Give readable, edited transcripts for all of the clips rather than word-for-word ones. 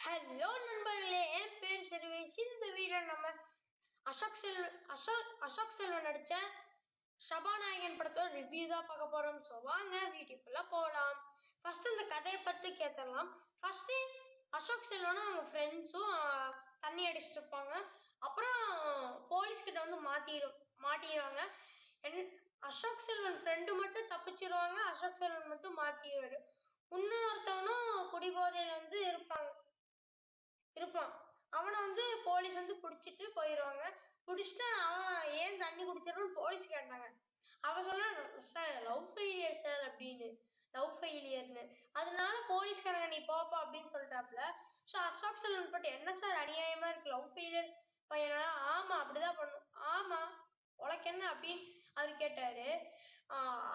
Hello நண்பர்களே, என் பேர் சர்வேஷ். இந்த வீடியோ நம்ம அசோக் செல்வன் நடிச்ச சபாநாயகன் படத்தோட ரிவ்யூ தான் பார்க்க போறோம். ஸோ வாங்க வீடியோக்குள்ள போகலாம். ஃபர்ஸ்ட் இந்த கதையை பற்றி கேட்டுடலாம். ஃபர்ஸ்ட் அசோக் செல்வனும் அவங்க ஃப்ரெண்ட்ஸும் தண்ணி அடிச்சுட்டு இருப்பாங்க. அப்புறம் போலீஸ் கிட்ட வந்து மாட்டிடுவாங்க. அசோக் செல்வன் ஃப்ரெண்டு மட்டும் தப்பிச்சிருவாங்க. அசோக் செல்வன் மட்டும் மாட்டிடுவாரு. இன்னொருத்தவனும் குடிபோதையில வந்து இருப்பான். அவனை வந்து போலீஸ் வந்து பிடிச்சிட்டு போயிடுவாங்க. பிடிச்சிட்டு அவன் ஏன் தண்ணி குடிச்சிடணும்னு போலீஸ் கேட்டாங்க. அவன் சொன்னா, சார் லவ் ஃபெயிலியர் சார் அப்படின்னு, லவ் ஃபெயிலியர்னு. அதனால போலீஸ்காரங்க நீ போப்பா அப்படின்னு சொல்லிட்டாப்ல. ஸோ அசோக் செல்வன் பட்டு என்ன சார் அநியாயமா இருக்கு, லவ் ஃபெயிலியர் பையனா? ஆமா அப்படிதான் பண்ணும். ஆமா உனக்கு என்ன அப்படின்னு அவர் கேட்டாரு.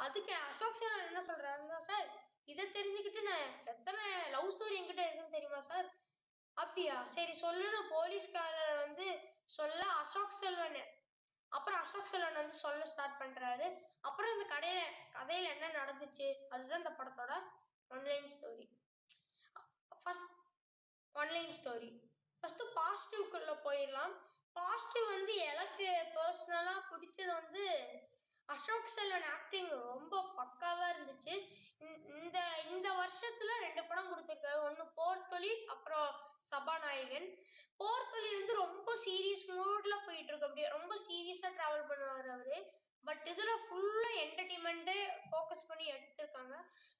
அதுக்கு அசோக் செல்வன் என்ன சொல்றாருன்னா, சார் இதை தெரிஞ்சுக்கிட்டு நான் எத்தனை லவ் ஸ்டோரி என்கிட்ட இருக்குன்னு தெரியுமா சார்? அப்படியா, சரி சொல்லுன்னு போலீஸ்காரர் வந்து சொல்ல அசோக் செல்வன் வந்து சொல்ல ஸ்டார்ட் பண்றாரு. அப்புறம் இந்த கதையில என்ன நடந்துச்சு அதுதான் இந்த படத்தோட ஒன்லைன் ஸ்டோரி. ஃபர்ஸ்ட் பாசிட்டிவ்க்குள்ள போயிடலாம். பாசிட்டிவ் வந்து எனக்கு பர்சனலா பிடிச்சது வந்து அசோக் செல்வன் ஆக்டிங் ரொம்ப பக்காவா இருந்துச்சு. இந்த வருஷத்துல 2 படம் கொடுத்திருக்காரு. ஒன்னு போர் தொழில், அப்புறம் சபாநாயகன். போர் தொழில் வந்து ரொம்ப சீரியஸ் மூட்ல போயிட்டு இருக்கு. அப்படியே ரொம்ப சீரியஸா டிராவல் பண்ணுவாரு அவரு. பட் இதுல ஃபுல்லா என்டர்டைன்மெண்ட் ஃபோக்கஸ் பண்ணி எடுத்திருக்காங்க.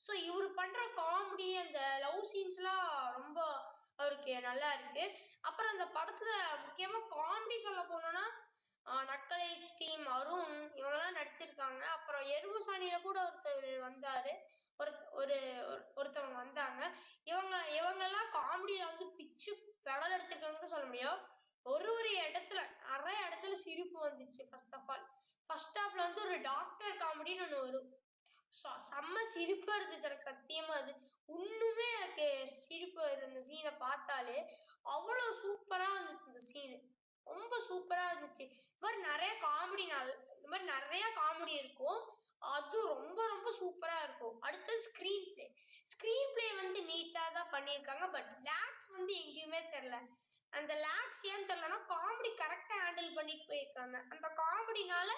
ஸோ இவரு பண்ற காமெடி, அந்த லவ் சீன்ஸ் எல்லாம் ரொம்ப அவருக்கு நல்லா இருக்கு. அப்புறம் அந்த படத்துல முக்கியமா காமெடி சொல்ல போனோம்னா நக்கலைட்ஸ் டீம் அருண் இவங்கெல்லாம் நடிச்சிருக்காங்க. அப்புறம் எறும்பு சாணியில கூட ஒருத்தவங்க வந்தாங்க. இவங்கெல்லாம் காமெடியில வந்து பிச்சு பெடல் எடுத்திருக்காங்கன்னு சொல்ல முடியும். ஒரு இடத்துல நிறைய இடத்துல சிரிப்பு வந்துச்சு. ஃபர்ஸ்ட் ஹாஃப்ல வந்து ஒரு டாக்டர் காமெடின்னு ஒண்ணு வரும். செம்ம சிரிப்பா இருந்துச்சு எனக்கு சத்தியமா. அது இன்னுமே எனக்கு சிரிப்பு வருது இந்த சீனை பார்த்தாலே. அவ்வளவு சூப்பரா இருந்துச்சு இந்த சீனு, ரொம்ப சூப்பரா இருந்துச்சு. இந்த மாதிரி நிறைய காமெடி இருக்கும். அது ரொம்ப ரொம்ப சூப்பரா இருக்கும். அடுத்தது ஸ்கிரீன் பிளே வந்து நீட்டா தான் பண்ணியிருக்காங்க. பட் லேக்ஸ் வந்து எங்கேயுமே தெரியல. அந்த லேக்ஸ் ஏன் தெரியலன்னா காமெடி கரெக்டா ஹேண்டில் பண்ணிட்டு போயிருக்காங்க. அந்த காமெடினால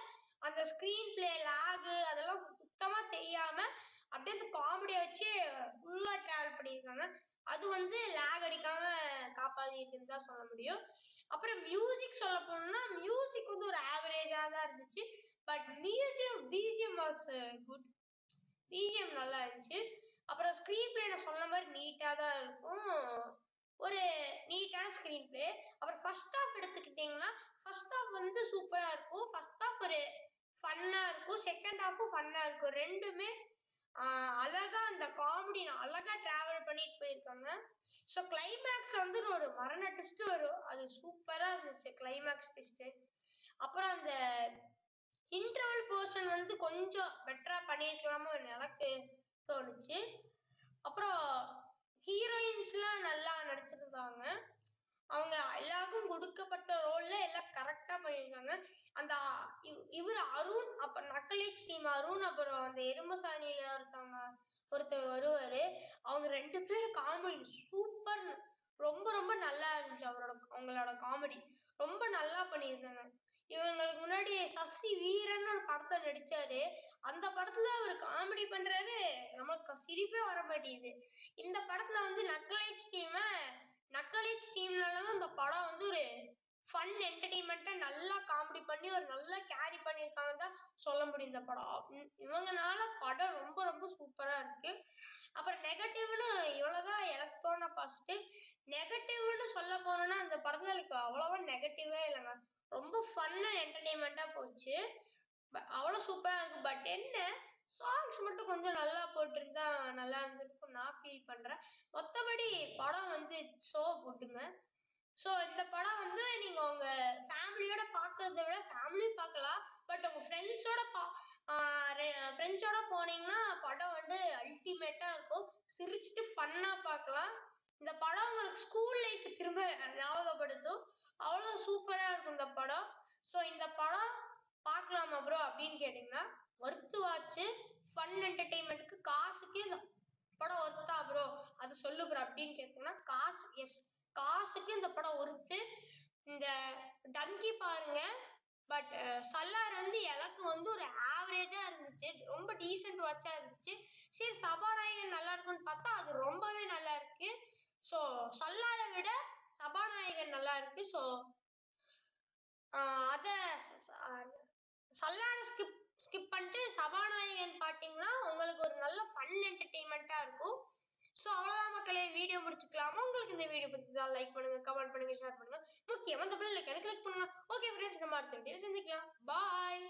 அந்த ஸ்கிரீன் பிளே லேக் அதெல்லாம் சுத்தமா தெரியாம அப்படியே அந்த காமெடியை வச்சு ஃபுல்லா டிராவல் பண்ணியிருக்காங்க. அது வந்து லேக் அடிக்காம காப்பாத்தி இருக்குன்னு தான் சொல்ல முடியும். அப்புறம் மியூசிக் சொல்ல போனோம்னா மியூசிக் வந்து ஒரு ஆவரேஜா தான் இருந்துச்சு. But BGM was good. BGM நல்லா இருந்துச்சு. அப்புறம் ஸ்கிரீன் பிளே நான் சொன்ன மாதிரி நீட்டா தான் இருக்கும். ஒரு நீட்டான ஸ்கிரீன் பிளே. அப்புறம் ஃபர்ஸ்ட் ஹாஃப் எடுத்துக்கிட்டீங்கன்னா ஃபர்ஸ்ட் ஹாஃப் வந்து சூப்பரா இருக்கும். ஃபர்ஸ்ட் ஹாஃப் ஒரு ஃபன்னா இருக்கும், செகண்ட் ஹாஃபும் ஃபன்னா இருக்கும். ரெண்டுமே அழகா அந்த காமெடி அழகா டிராவல் பண்ணிட்டு போயிருக்காங்க. ஸோ கிளைமேக்ஸ்ல வந்து ஒரு மரண ட்விஸ்ட் வரும். அது சூப்பரா இருந்துச்சு கிளைமேக்ஸ் ட்விஸ்ட். அப்புறம் அந்த இன்டர்வல் போர்ஷன் வந்து கொஞ்சம் பெட்டரா பண்ணிருக்கலாமோ எனக்கு தோணுச்சு. அப்புறம் ஹீரோயின்ஸ்லாம் நல்லா நடிச்சிருந்தாங்க. அவங்க எல்லாருக்கும் கொடுக்கப்பட்ட ரோல்ல எல்லாம் கரெக்டா பண்ணியிருக்காங்க. அந்த இவர் அருண், அப்புறம் நக்கலைட்ஸ் டீம் அருண், அப்புறம் அந்த எறும்பு சாணியில ஒருத்தர் வருவாரு. அவங்க 2 பேரும் காமெடி சூப்பர், ரொம்ப ரொம்ப நல்லா இருந்துச்சு. அவங்களோட காமெடி ரொம்ப நல்லா பண்ணியிருந்தாங்க. இவங்களுக்கு முன்னாடி சசி வீரன் ஒரு படத்தை நடிச்சாரு. அந்த படத்துல அவர் காமெடி பண்றாரு, நமக்கு சிரிப்பே வர மாட்டேங்குது. இந்த படத்துல வந்து நக்கலைட்ஸ் டீம்னால இந்த படம் வந்து ஒரு ஃபன் என்டர்டைன்மெண்ட்டா நல்லா காமெடி பண்ணி ஒரு நல்லா கேரி பண்ணியிருக்காங்க தான் சொல்ல முடியும். இந்த படம் இவங்கனால படம் ரொம்ப ரொம்ப சூப்பரா இருக்கு. அப்புறம் நெகட்டிவ்னு இவ்வளவுதான் எனக்கு தோண பாசிட்டிவ். நெகட்டிவ்னு சொல்ல போனோம்னா அந்த படத்துல எனக்கு அவ்வளவா நெகட்டிவே இல்லைங்க. ரொம்ப ஃபன் அண்ட் என்டர்டைன்மெண்டா போச்சு. அவ்வளவு சூப்பரா இருக்கு. பட் என்ன சாங்ஸ் மட்டும் கொஞ்சம் நல்லா போட்டிருந்தா நல்லா இருந்திருக்கும் நான் ஃபீல் பண்றேன். மொத்தபடி படம் வந்து சோ குட்டுங்க. ஸோ இந்த படம் வந்து நீங்க உங்க ஃபேமிலியோட பாக்குறத விட ஃபேமிலி பார்க்கலாம். பட் உங்க ஃப்ரெண்ட்ஸோட போனீங்கன்னா படம் வந்து அல்டிமேட்டா இருக்கும். சிரிச்சுட்டு ஃபன்னா பார்க்கலாம். இந்த படம் உங்களுக்கு ஸ்கூல் லைஃப் திரும்ப ஞாபகப்படுத்தும். அவ்வளவு சூப்பரா இருக்கும் இந்த படம். ஸோ இந்த படம் பார்க்கலாமா ப்ரோ அப்படின்னு கேட்டீங்கன்னா ஒர்த்து வாட்ச். ஃபன் என்டர்டைன்மெண்ட்டுக்கு காசுக்கு இந்த படம் ஒர்த்தா ப்ரோ அது சொல்லு ப்ரோ அப்படின்னு கேட்டீங்கன்னா காசு எஸ் காசுக்கு இந்த படம் ஒருத்து. இந்த டங்கி பாருங்க. பட் சல்லார் வந்து எனக்கு வந்து ஒரு ஆவரேஜா இருந்துச்சு. ரொம்ப டீசென்ட் வாட்சா இருந்துச்சு. சரி சபாநாயகன் நல்லா இருக்கும்னு பார்த்தா அது ரொம்பவே நல்லா இருக்கு. ஸோ சல்லாரை விட சபாநாயகன் நல்லா இருக்கு. ஸோ அத சல்லாரை ஸ்கிப் பண்ணிட்டு சபாநாயகன் பார்த்தீங்கன்னா உங்களுக்கு ஒரு நல்ல ஃபன் என்டர்டெயின்மெண்ட்டா இருக்கும். ஸோ அவ்வளோதான் மக்களே, வீடியோ முடிச்சுக்கலாமா? உங்களுக்கு இந்த வீடியோ பிடிச்சதா லைக் பண்ணுங்க, கமெண்ட் பண்ணுங்க, ஷேர் பண்ணுங்க. முக்கியமா இந்த பெல் ஐகானை கிளிக் பண்ணுங்க. ஓகே ஃப்ரெண்ட்ஸ், நம்ம அடுத்த வீடியோல சந்திக்கலாம். பாய்.